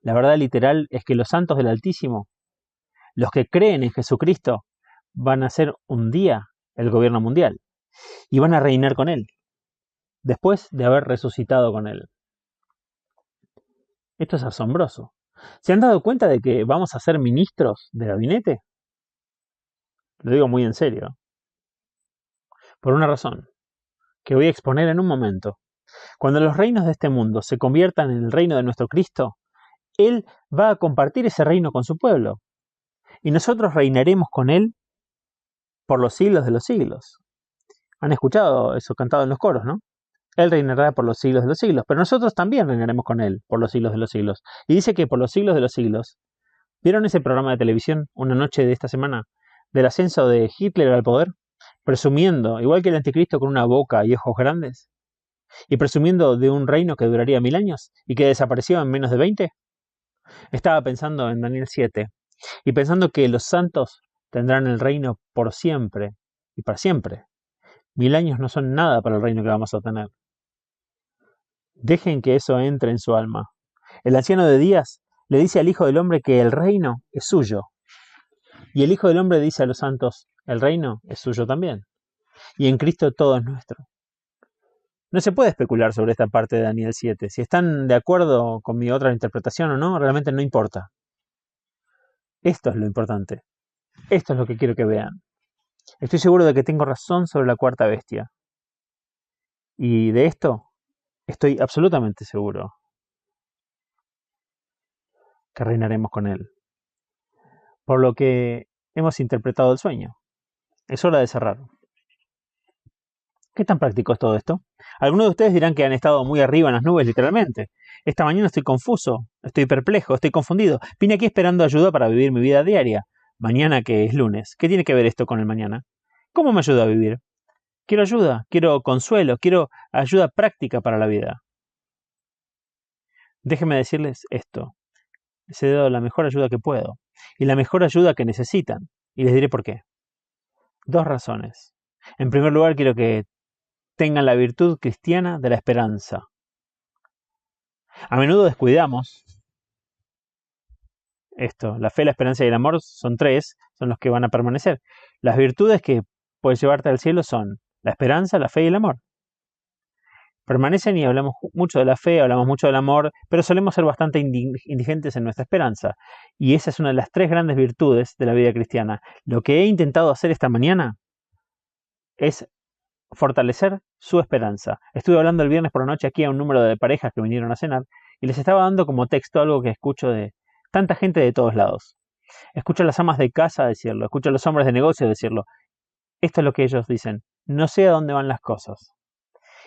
La verdad literal es que los santos del Altísimo, los que creen en Jesucristo, van a ser un día el gobierno mundial y van a reinar con él, después de haber resucitado con él. Esto es asombroso. ¿Se han dado cuenta de que vamos a ser ministros de gabinete? Lo digo muy en serio. Por una razón, que voy a exponer en un momento. Cuando los reinos de este mundo se conviertan en el reino de nuestro Cristo, Él va a compartir ese reino con su pueblo. Y nosotros reinaremos con Él por los siglos de los siglos. Han escuchado eso cantado en los coros, ¿no? Él reinará por los siglos de los siglos, pero nosotros también reinaremos con Él por los siglos de los siglos. Y dice que por los siglos de los siglos. ¿Vieron ese programa de televisión una noche de esta semana del ascenso de Hitler al poder? Presumiendo, igual que el anticristo con una boca y ojos grandes, y presumiendo de un reino que duraría 1000 años y que desapareció en menos de 20. Estaba pensando en Daniel 7 y pensando que los santos tendrán el reino por siempre y para siempre. 1000 años no son nada para el reino que vamos a tener. Dejen que eso entre en su alma. El anciano de días le dice al Hijo del Hombre que el reino es suyo. Y el Hijo del Hombre dice a los santos, el reino es suyo también. Y en Cristo todo es nuestro. No se puede especular sobre esta parte de Daniel 7. Si están de acuerdo con mi otra interpretación o no, realmente no importa. Esto es lo importante. Esto es lo que quiero que vean. Estoy seguro de que tengo razón sobre la cuarta bestia. Y de esto estoy absolutamente seguro. Que reinaremos con él. Por lo que hemos interpretado el sueño. Es hora de cerrar. ¿Qué tan práctico es todo esto? Algunos de ustedes dirán que han estado muy arriba en las nubes, literalmente. Esta mañana estoy confuso, estoy perplejo, estoy confundido. Vine aquí esperando ayuda para vivir mi vida diaria. Mañana que es lunes. ¿Qué tiene que ver esto con el mañana? ¿Cómo me ayuda a vivir? Quiero ayuda, quiero consuelo, quiero ayuda práctica para la vida. Déjenme decirles esto. Les he dado la mejor ayuda que puedo y la mejor ayuda que necesitan. Y les diré por qué. 2 razones. En primer lugar, quiero que tengan la virtud cristiana de la esperanza. A menudo descuidamos esto. La fe, la esperanza y el amor son 3, son los que van a permanecer. Las virtudes que puedes llevarte al cielo son la esperanza, la fe y el amor. Permanecen y hablamos mucho de la fe, hablamos mucho del amor, pero solemos ser bastante indigentes en nuestra esperanza. Y esa es una de las 3 grandes virtudes de la vida cristiana. Lo que he intentado hacer esta mañana es fortalecer su esperanza. Estuve hablando el viernes por la noche aquí a un número de parejas que vinieron a cenar y les estaba dando como texto algo que escucho de tanta gente de todos lados. Escucho a las amas de casa decirlo, escucho a los hombres de negocio decirlo. Esto es lo que ellos dicen. No sé a dónde van las cosas.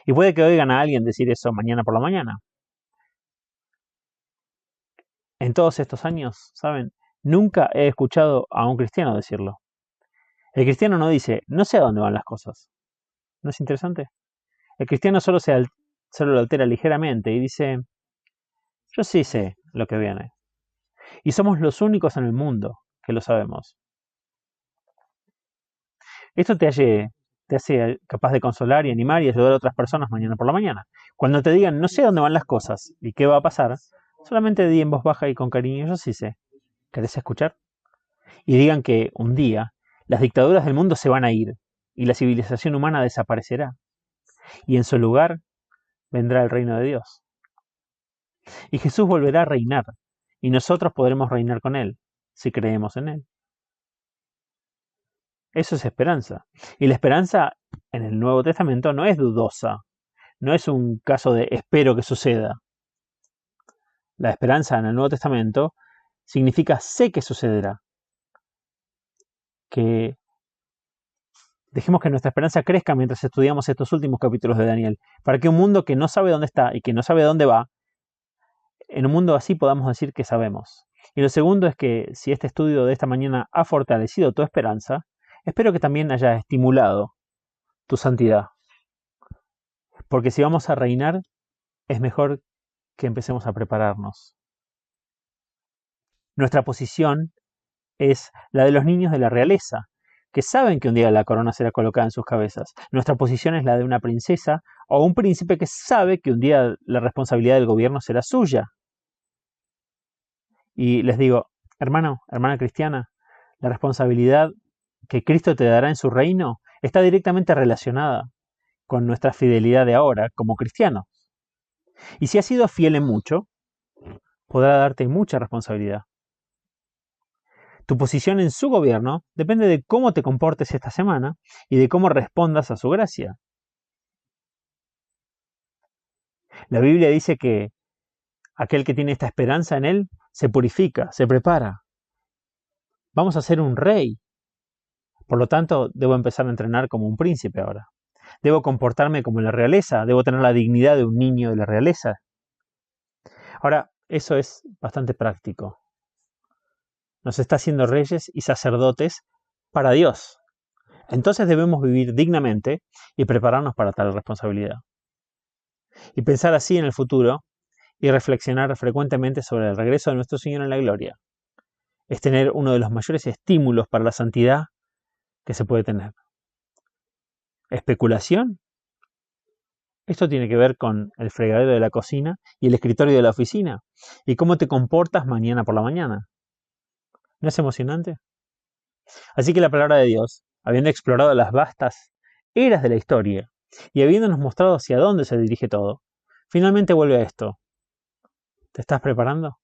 Y puede que oigan a alguien decir eso mañana por la mañana. En todos estos años, ¿saben? Nunca he escuchado a un cristiano decirlo. El cristiano no dice, no sé a dónde van las cosas. ¿No es interesante? El cristiano solo lo altera ligeramente y dice, yo sí sé lo que viene. Y somos los únicos en el mundo que lo sabemos. Esto te hace capaz de consolar y animar y ayudar a otras personas mañana por la mañana. Cuando te digan, no sé dónde van las cosas y qué va a pasar, solamente di en voz baja y con cariño, yo sí sé. ¿Querés escuchar? Y digan que un día las dictaduras del mundo se van a ir y la civilización humana desaparecerá. Y en su lugar vendrá el reino de Dios. Y Jesús volverá a reinar y nosotros podremos reinar con Él si creemos en Él. Eso es esperanza. Y la esperanza en el Nuevo Testamento no es dudosa, no es un caso de espero que suceda. La esperanza en el Nuevo Testamento significa sé que sucederá. Que dejemos que nuestra esperanza crezca mientras estudiamos estos últimos capítulos de Daniel, para que un mundo que no sabe dónde está y que no sabe dónde va, en un mundo así podamos decir que sabemos. Y lo segundo es que si este estudio de esta mañana ha fortalecido tu esperanza, espero que también haya estimulado tu santidad. Porque si vamos a reinar, es mejor que empecemos a prepararnos. Nuestra posición es la de los niños de la realeza, que saben que un día la corona será colocada en sus cabezas. Nuestra posición es la de una princesa o un príncipe que sabe que un día la responsabilidad del gobierno será suya. Y les digo, hermano, hermana cristiana, la responsabilidad que Cristo te dará en su reino está directamente relacionada con nuestra fidelidad de ahora como cristianos. Y si has sido fiel en mucho, podrá darte mucha responsabilidad. Tu posición en su gobierno depende de cómo te comportes esta semana y de cómo respondas a su gracia. La Biblia dice que aquel que tiene esta esperanza en él se purifica, se prepara. Vamos a ser un rey. Por lo tanto, debo empezar a entrenar como un príncipe ahora. Debo comportarme como la realeza, debo tener la dignidad de un niño de la realeza. Ahora, eso es bastante práctico. Nos está haciendo reyes y sacerdotes para Dios. Entonces debemos vivir dignamente y prepararnos para tal responsabilidad. Y pensar así en el futuro y reflexionar frecuentemente sobre el regreso de nuestro Señor en la gloria. Es tener uno de los mayores estímulos para la santidad que se puede tener. ¿Especulación? Esto tiene que ver con el fregadero de la cocina y el escritorio de la oficina y cómo te comportas mañana por la mañana. ¿No es emocionante? Así que la palabra de Dios, habiendo explorado las vastas eras de la historia y habiéndonos mostrado hacia dónde se dirige todo, finalmente vuelve a esto. ¿Te estás preparando?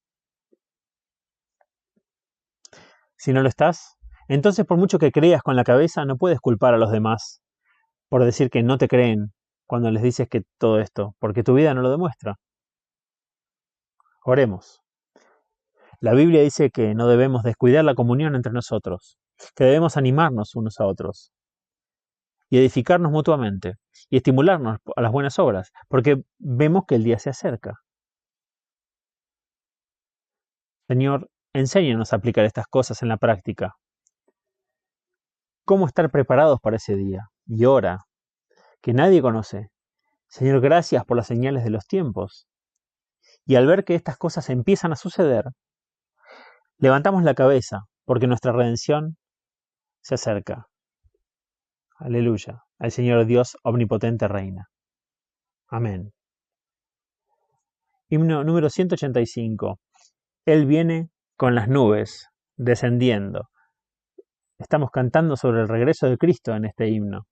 Si no lo estás, entonces por mucho que creas con la cabeza, no puedes culpar a los demás por decir que no te creen cuando les dices que todo esto, porque tu vida no lo demuestra. Oremos. La Biblia dice que no debemos descuidar la comunión entre nosotros, que debemos animarnos unos a otros y edificarnos mutuamente y estimularnos a las buenas obras, porque vemos que el día se acerca. Señor, enséñanos a aplicar estas cosas en la práctica. ¿Cómo estar preparados para ese día y hora que nadie conoce? Señor, gracias por las señales de los tiempos. Y al ver que estas cosas empiezan a suceder, levantamos la cabeza, porque nuestra redención se acerca. Aleluya. El Señor Dios omnipotente reina. Amén. Himno número 185. Él viene con las nubes, descendiendo. Estamos cantando sobre el regreso de Cristo en este himno.